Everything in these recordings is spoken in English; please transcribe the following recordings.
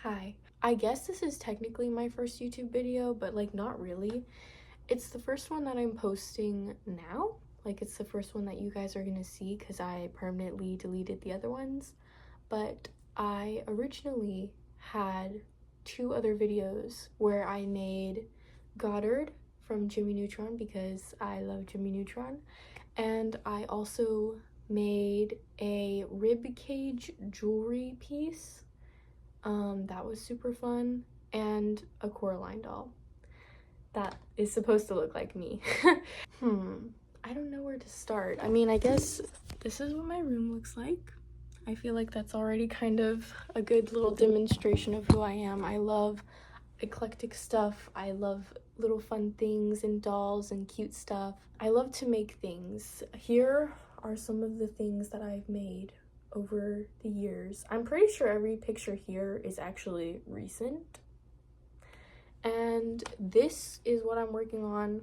Hi. I guess this is technically my first YouTube video, but like not really. It's the first one that I'm posting now. Like it's the first one that you guys are gonna see because I permanently deleted the other ones. But I originally had two other videos where I made Goddard from Jimmy Neutron because I love Jimmy Neutron. And I also made a rib cage jewelry piece that was super fun, and a Coraline doll that is supposed to look like me. I don't know where to start. I mean, I guess this is what my room looks like. I feel like that's already kind of a good little demonstration of who I am. I love eclectic stuff. I love little fun things and dolls and cute stuff. I love to make things. Here are some of the things that I've made over the years. I'm pretty sure every picture here is actually recent. And this is what I'm working on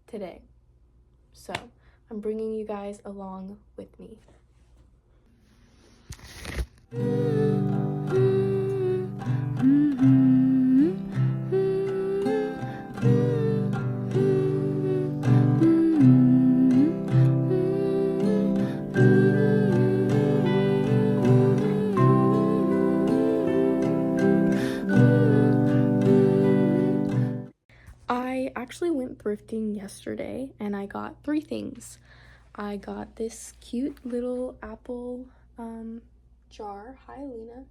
today. So I'm bringing you guys along with me. I actually went thrifting yesterday and I got three things. I got this cute little apple jar. Hi, Alina.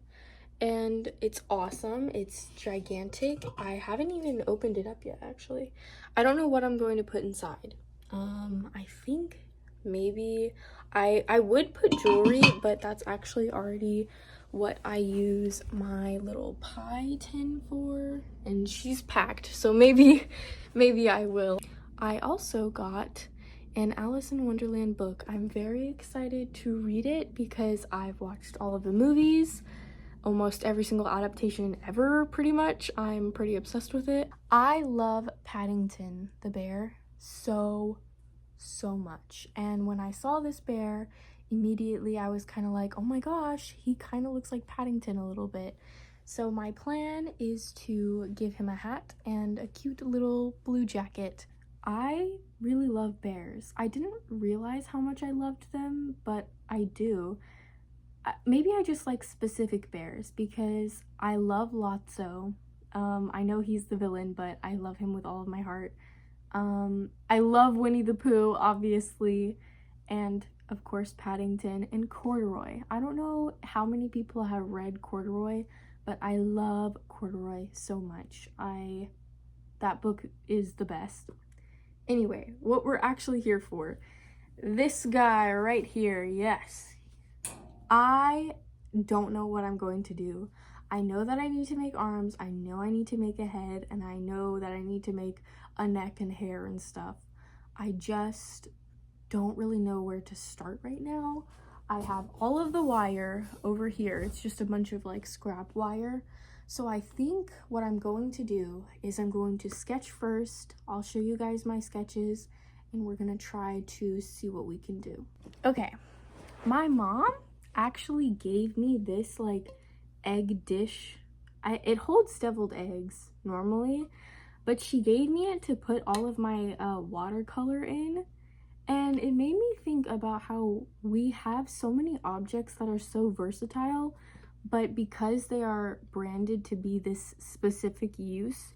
And it's awesome. It's gigantic. I haven't even opened it up yet, actually. I don't know what I'm going to put inside. I think maybe I would put jewelry, but that's actually already what I use my little pie tin for, and she's packed, so maybe I will. I also got an Alice in Wonderland book. I'm very excited to read it because I've watched all of the movies, almost every single adaptation ever, pretty much. I'm pretty obsessed with it. I love Paddington the bear so much, and when I saw this bear, immediately I was kind of like, oh my gosh, he kind of looks like Paddington a little bit. So my plan is to give him a hat and a cute little blue jacket. I really love bears. I didn't realize how much I loved them, but I do. Maybe I just like specific bears because I love Lotso. I know he's the villain, but I love him with all of my heart. I love Winnie the Pooh, obviously, and of course Paddington and Corduroy. I don't know how many people have read Corduroy, but I love Corduroy so much. That book is the best. Anyway, what we're actually here for. This guy right here, yes. I don't know what I'm going to do. I know that I need to make arms, I know I need to make a head, and I know that I need to make a neck and hair and stuff. I just don't really know where to start right now. I have all of the wire over here. It's just a bunch of like scrap wire. So I think what I'm going to do is I'm going to sketch first. I'll show you guys my sketches and we're gonna try to see what we can do. Okay, my mom actually gave me this like egg dish. It holds deviled eggs normally, but she gave me it to put all of my watercolor in, and it made me think about how we have so many objects that are so versatile, but because they are branded to be this specific use,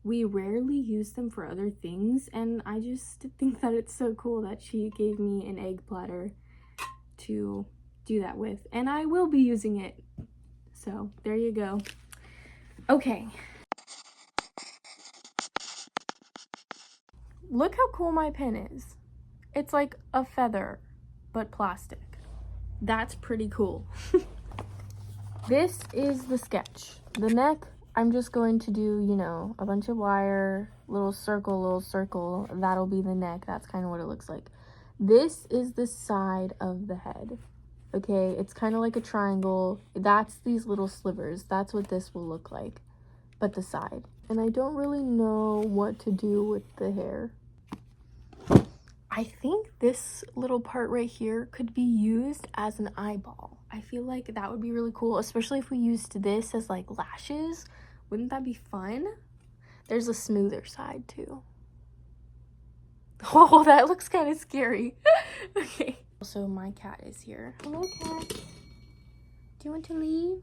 we rarely use them for other things. And I just think that it's so cool that she gave me an egg platter to do that with, and I will be using it. So there you go. Okay, look how cool my pen is. It's like a feather but plastic. That's pretty cool. This is the sketch. The neck, I'm just going to do, you know, a bunch of wire, little circle. That'll be the neck. That's kind of what it looks like. This is the side of the head. Okay, it's kind of like a triangle. That's these little slivers. That's what this will look like, but the side. And I don't really know what to do with the hair. I think this little part right here could be used as an eyeball. I feel like that would be really cool, especially if we used this as like lashes. Wouldn't that be fun? There's a smoother side too. Oh, that looks kind of scary. Okay. Also, my cat is here. Hello, cat. Do you want to leave?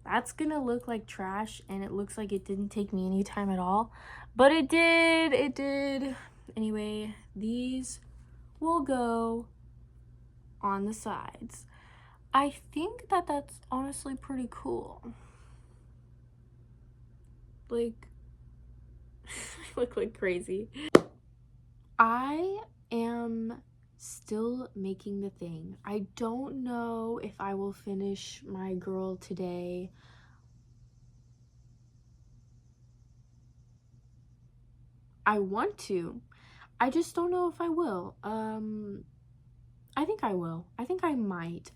That's gonna look like trash, and it looks like it didn't take me any time at all, but it did. Anyway, these will go on the sides. I think that that's honestly pretty cool. Like, I look like crazy. I am still making the thing. I don't know if I will finish my girl today. I want to. I just don't know if I will. I think I will. I think I might.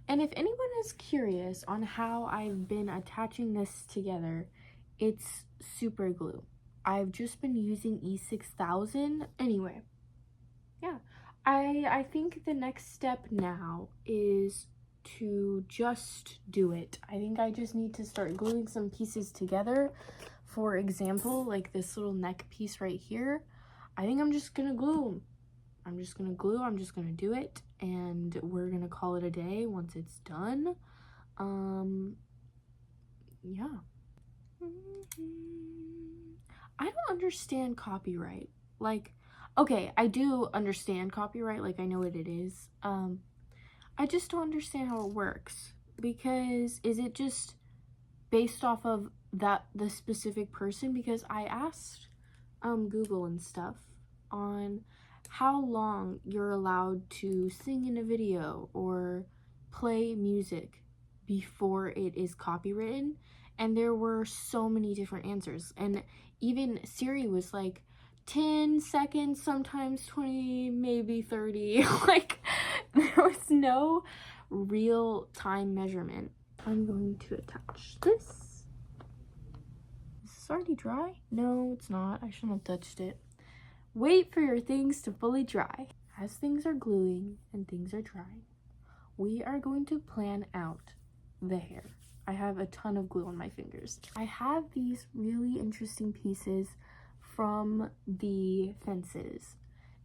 And if anyone is curious on how I've been attaching this together, it's super glue. I've just been using E6000. Anyway, yeah. I think the next step now is to just do it. I think I just need to start gluing some pieces together. For example, like this little neck piece right here. I think I'm just gonna glue. I'm just gonna do it, and we're gonna call it a day once it's done. Yeah. I don't understand copyright. Like, okay, I do understand copyright, like I know what it is. I just don't understand how it works, because is it just based off of the specific person? Because I asked Google and stuff on how long you're allowed to sing in a video or play music before it is copywritten, and there were so many different answers, and even Siri was like 10 seconds, sometimes 20, maybe 30. Like, there was no real time measurement. I'm going to attach this. Is this already dry? No, it's not. I shouldn't have touched it. Wait for your things to fully dry. As things are gluing and things are drying, we are going to plan out the hair. I have a ton of glue on my fingers. I have these really interesting pieces from the fences,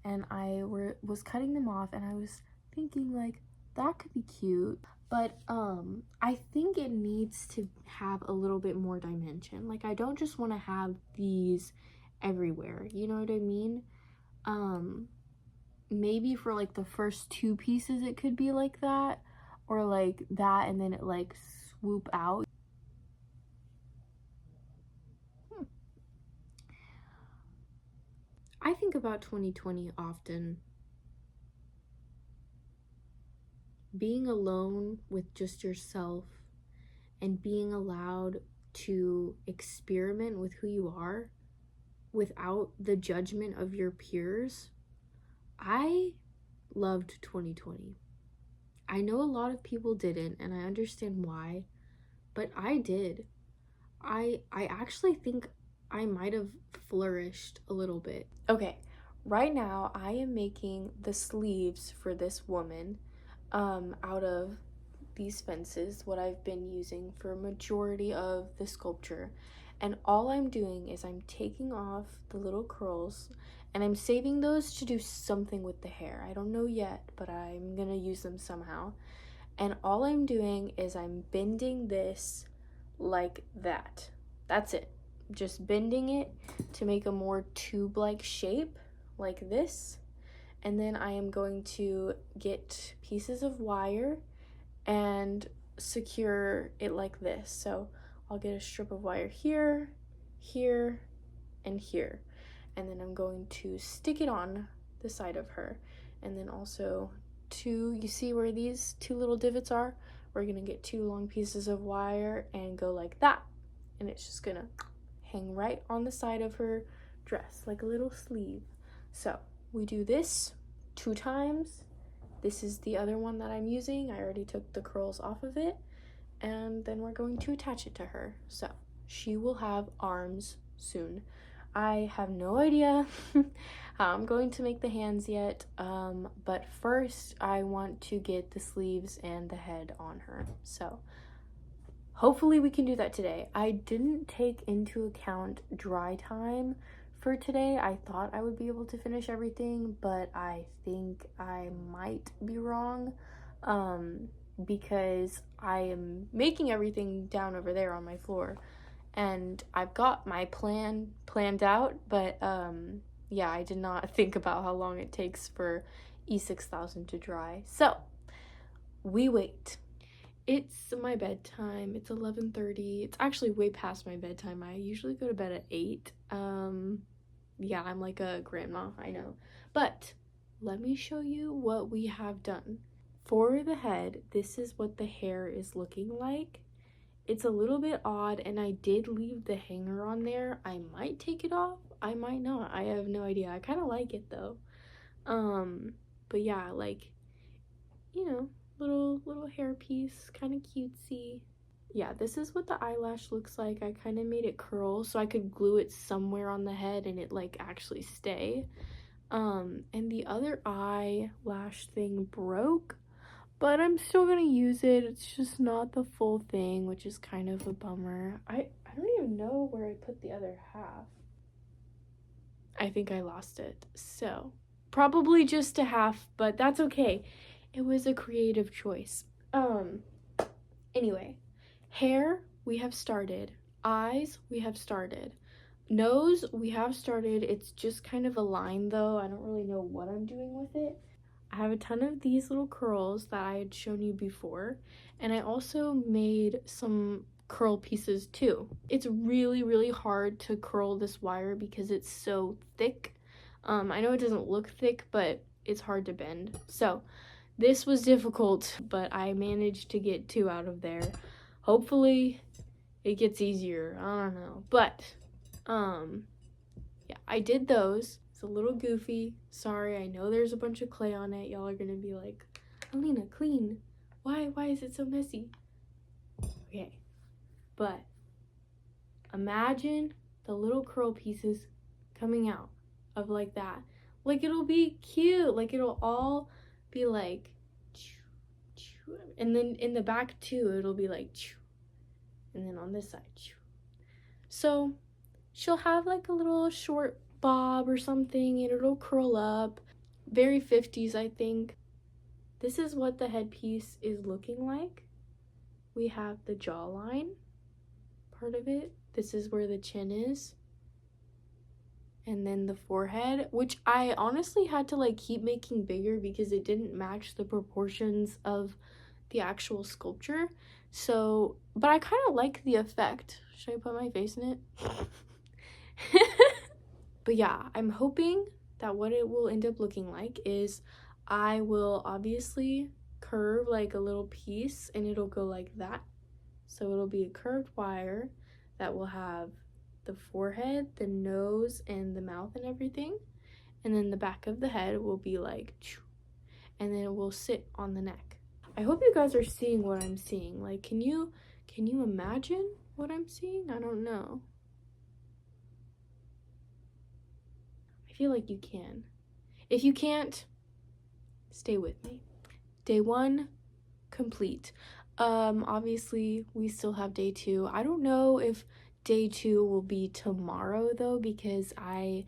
and I was cutting them off, and I was thinking like that could be cute, but I think it needs to have a little bit more dimension. Like, I don't just want to have these everywhere, you know what I mean? Maybe for like the first two pieces it could be like that, or like that and then it like swoop out. I think about 2020 often. Being alone with just yourself and being allowed to experiment with who you are without the judgment of your peers. I loved 2020. I know a lot of people didn't, and I understand why, but I did. I actually think I might have flourished a little bit. Okay, right now I am making the sleeves for this woman out of these fences, what I've been using for a majority of the sculpture. And all I'm doing is I'm taking off the little curls, and I'm saving those to do something with the hair. I don't know yet, but I'm gonna use them somehow. And all I'm doing is I'm bending this like that. That's it. Just bending it to make a more tube-like shape, like this. And then I am going to get pieces of wire and secure it like this. So I'll get a strip of wire here, here, and here. And then I'm going to stick it on the side of her. And then also you see where these two little divots are? We're gonna get two long pieces of wire and go like that. And it's just gonna hang right on the side of her dress, like a little sleeve. So we do this 2 times. This is the other one that I'm using. I already took the curls off of it. and then we're going to attach it to her. So she will have arms soon. I have no idea how I'm going to make the hands yet, but first I want to get the sleeves and the head on her. So hopefully we can do that today. I didn't take into account dry time for today. I thought I would be able to finish everything, but I think I might be wrong, because I am making everything down over there on my floor, and I've got my plan planned out, but yeah, I did not think about how long it takes for E6000 to dry. So we wait. It's my bedtime. It's 11:30. It's actually way past my bedtime. I usually go to bed at 8. Yeah, I'm like a grandma, I know. But let me show you what we have done. For the head, this is what the hair is looking like. It's a little bit odd, and I did leave the hanger on there. I might take it off. I might not. I have no idea. I kind of like it though. But yeah, like, you know, little hair piece, kind of cutesy. Yeah, this is what the eyelash looks like. I kind of made it curl so I could glue it somewhere on the head and it like actually stay. And the other eyelash thing broke, but I'm still gonna use it. It's just not the full thing, which is kind of a bummer. I don't even know where I put the other half. I think I lost it. So probably just a half, but that's okay. It was a creative choice. Anyway, hair, we have started. Eyes, we have started. Nose, we have started. It's just kind of a line though. I don't really know what I'm doing with it. I have a ton of these little curls that I had shown you before, and I also made some curl pieces too. It's really hard to curl this wire because it's so thick. I know it doesn't look thick, but it's hard to bend. So this was difficult, but I managed to get 2 out of there. Hopefully it gets easier. I don't know. But yeah, I did those. It's a little goofy. Sorry, I know there's a bunch of clay on it. Y'all are gonna be like, Alina, clean. Why is it so messy? Okay, but imagine the little curl pieces coming out of like that. Like, it'll be cute. Like, it'll all be like, and then in the back too, it'll be like, and then on this side. So she'll have like a little short bob or something, and it'll curl up. Very 50s, I think. This is what the headpiece is looking like. We have the jawline part of it. This is where the chin is. And then the forehead, which I honestly had to like keep making bigger because it didn't match the proportions of the actual sculpture. So, but I kind of like the effect. Should I put my face in it? But yeah, I'm hoping that what it will end up looking like is I will obviously curve like a little piece and it'll go like that. So it'll be a curved wire that will have the forehead, the nose, and the mouth and everything. And then the back of the head will be like, and then it will sit on the neck. I hope you guys are seeing what I'm seeing. Like, can you imagine what I'm seeing? I don't know. I feel like you can. If you can't, stay with me. Day 1 complete. Obviously we still have day 2. I don't know if day 2 will be tomorrow though, because I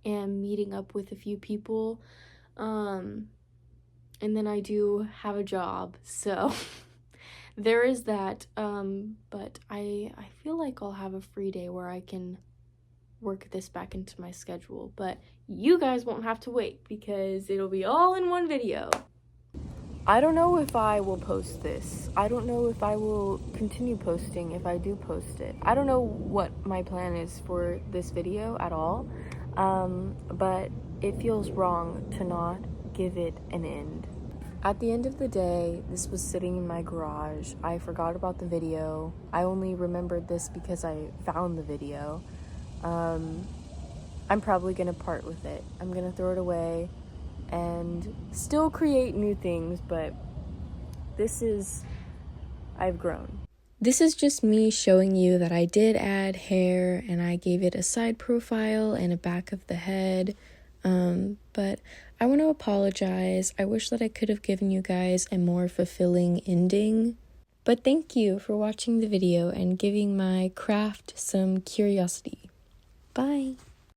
am meeting up with a few people, and then I do have a job, so there is that. But I feel like I'll have a free day where I can work this back into my schedule, but you guys won't have to wait because it'll be all in one video. I don't know if I will post this. I don't know if I will continue posting if I do post it. I don't know what my plan is for this video at all, but it feels wrong to not give it an end. At the end of the day, this was sitting in my garage. I forgot about the video. I only remembered this because I found the video. I'm probably gonna part with it. I'm gonna throw it away and still create new things, but this is, I've grown. This is just me showing you that I did add hair and I gave it a side profile and a back of the head. But I want to apologize. I wish that I could have given you guys a more fulfilling ending. But thank you for watching the video and giving my craft some curiosity. Bye!